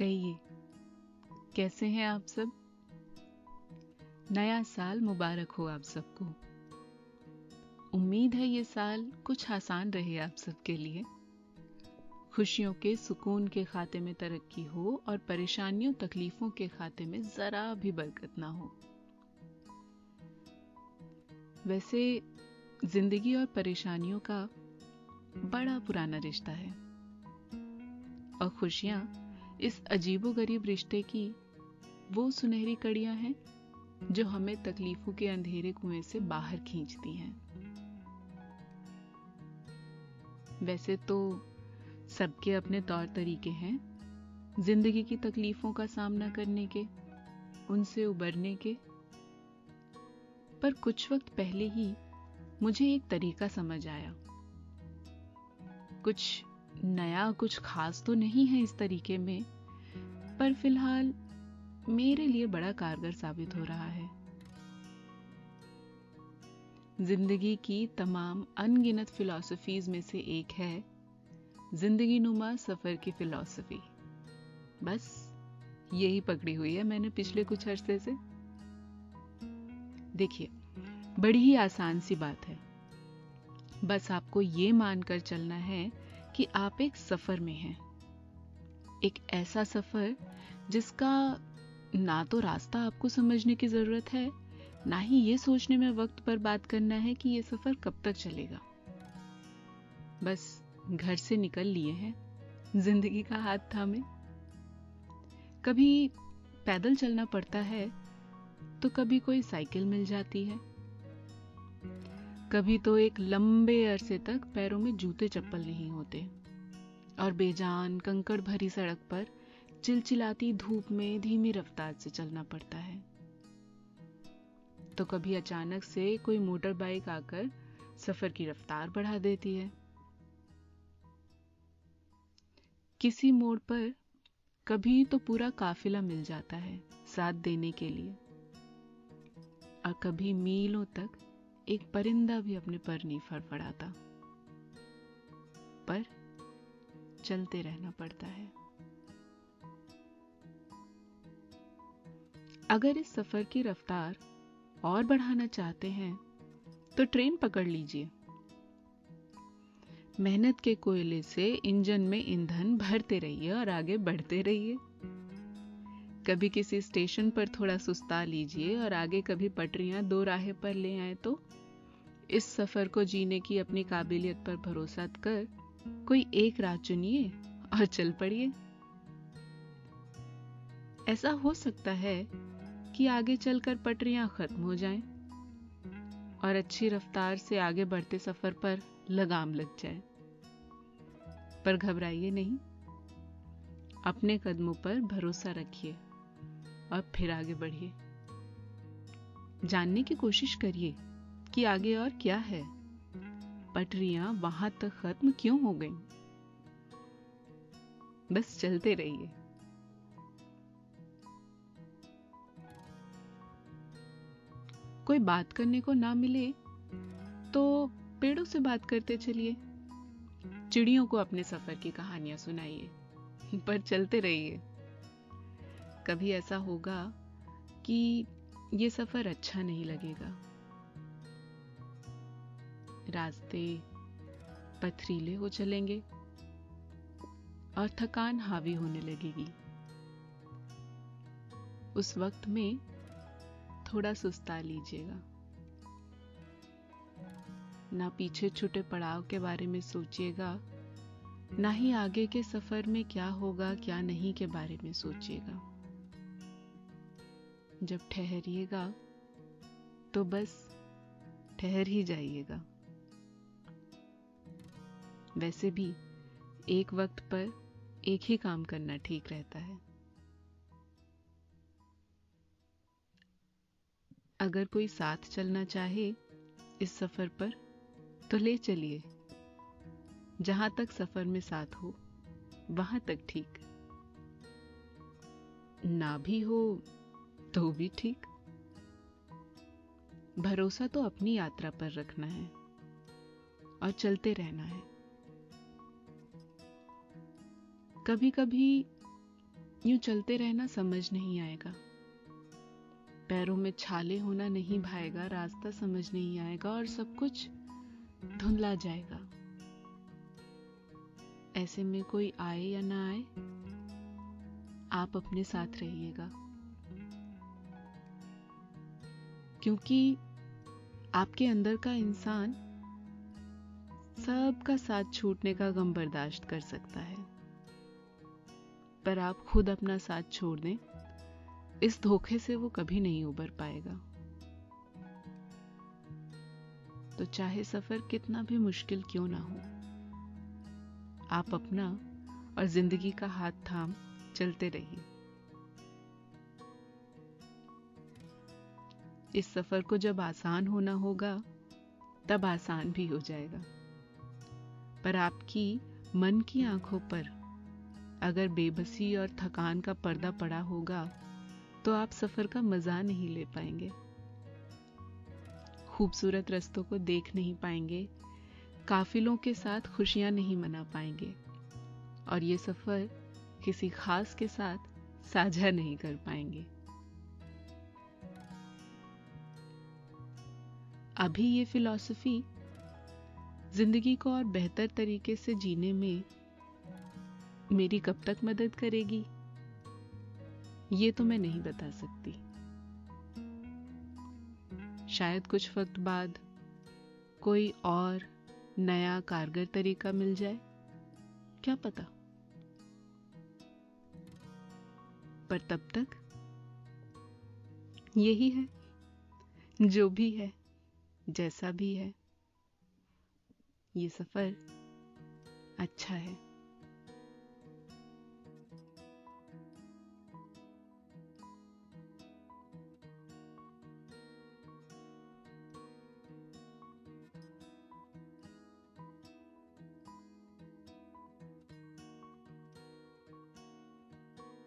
कहिए, कैसे हैं आप सब? नया साल मुबारक हो आप सबको। उम्मीद है ये साल कुछ आसान रहे आप सबके लिए। खुशियों के सुकून के खाते में तरक्की हो और परेशानियों तकलीफों के खाते में जरा भी बरकत ना हो। वैसे जिंदगी और परेशानियों का बड़ा पुराना रिश्ता है और खुशियां इस अजीबोगरीब रिश्ते की वो सुनहरी कड़ियां हैं जो हमें तकलीफों के अंधेरे कुएं से बाहर खींचती हैं। वैसे तो सबके अपने तौर तरीके हैं जिंदगी की तकलीफों का सामना करने के, उनसे उबरने के। पर कुछ वक्त पहले ही मुझे एक तरीका समझ आया। कुछ नया, कुछ खास तो नहीं है इस तरीके में, पर फिलहाल मेरे लिए बड़ा कारगर साबित हो रहा है। जिंदगी की तमाम अनगिनत फिलॉसफीज में से एक है जिंदगी नुमा सफर की फिलॉसफी। बस यही पकड़ी हुई है मैंने पिछले कुछ अरसे से। देखिए, बड़ी ही आसान सी बात है। बस आपको ये मानकर चलना है कि आप एक सफर में हैं। एक ऐसा सफर जिसका ना तो रास्ता आपको समझने की जरूरत है, ना ही ये सोचने में वक्त पर बात करना है कि ये सफर कब तक चलेगा। बस घर से निकल लिए हैं जिंदगी का हाथ थामे। कभी पैदल चलना पड़ता है तो कभी कोई साइकिल मिल जाती है, कभी तो एक लंबे अरसे तक पैरों में जूते चप्पल नहीं होते और बेजान कंकड़ भरी सड़क पर चिलचिलाती धूप में धीमी रफ्तार से चलना पड़ता है। तो कभी अचानक से कोई मोटर बाइक आकर सफर की रफ्तार बढ़ा देती है। किसी मोड़ पर कभी तो पूरा काफिला मिल जाता है साथ देने के लिए, और कभी मीलों तक एक परिंदा भी अपने पर नहीं फड़फड़ाता। पर चलते रहना पड़ता है। अगर इस सफर की रफ्तार और बढ़ाना चाहते हैं तो ट्रेन पकड़ लीजिए। मेहनत के कोयले से इंजन में ईंधन भरते रहिए और आगे बढ़ते रहिए। कभी किसी स्टेशन पर थोड़ा सुस्ता लीजिए और आगे कभी पटरियां दो राहें पर ले आए तो इस सफर को जीने की अपनी काबिलियत पर भरोसा कर कोई एक राह चुनिए और चल पड़िए। ऐसा हो सकता है कि आगे चलकर पटरियां खत्म हो जाएं और अच्छी रफ्तार से आगे बढ़ते सफर पर लगाम लग जाए। पर घबराइए नहीं, अपने कदमों पर भरोसा रखिए और फिर आगे बढ़िए। जानने की कोशिश करिए कि आगे और क्या है, पटरियां वहां तक खत्म क्यों हो गईं। बस चलते रहिए। कोई बात करने को ना मिले तो पेड़ों से बात करते चलिए, चिड़ियों को अपने सफर की कहानियां सुनाइए, पर चलते रहिए। कभी ऐसा होगा कि ये सफर अच्छा नहीं लगेगा, रास्ते पथरीले हो चलेंगे और थकान हावी होने लगेगी। उस वक्त में थोड़ा सुस्ता लीजिएगा। ना पीछे छूटे पड़ाव के बारे में सोचिएगा, ना ही आगे के सफर में क्या होगा क्या नहीं के बारे में सोचिएगा। जब ठहरिएगा तो बस ठहर ही जाइएगा। वैसे भी एक वक्त पर एक ही काम करना ठीक रहता है। अगर कोई साथ चलना चाहे इस सफर पर तो ले चलिए। जहां तक सफर में साथ हो वहां तक ठीक, ना भी हो तो भी ठीक। भरोसा तो अपनी यात्रा पर रखना है और चलते रहना है। कभी कभी यूं चलते रहना समझ नहीं आएगा, पैरों में छाले होना नहीं भाएगा, रास्ता समझ नहीं आएगा और सब कुछ धुंधला जाएगा। ऐसे में कोई आए या ना आए, आप अपने साथ रहिएगा, क्योंकि आपके अंदर का इंसान सबका साथ छूटने का गम बर्दाश्त कर सकता है, पर आप खुद अपना साथ छोड़ दें, इस धोखे से वो कभी नहीं उबर पाएगा। तो चाहे सफर कितना भी मुश्किल क्यों ना हो, आप अपना और जिंदगी का हाथ थाम चलते रहिए। इस सफर को जब आसान होना होगा, तब आसान भी हो जाएगा, पर आपकी मन की आंखों पर अगर बेबसी और थकान का पर्दा पड़ा होगा, तो आप सफर का मजा नहीं ले पाएंगे, खूबसूरत रास्तों को देख नहीं पाएंगे, काफिलों के साथ खुशियां नहीं मना पाएंगे, और ये सफर किसी खास के साथ साझा नहीं कर पाएंगे। अभी ये फिलॉसफी जिंदगी को और बेहतर तरीके से जीने में मेरी कब तक मदद करेगी, ये तो मैं नहीं बता सकती। शायद कुछ वक्त बाद कोई और नया कारगर तरीका मिल जाए, क्या पता। पर तब तक यही है, जो भी है, जैसा भी है, ये सफर अच्छा है।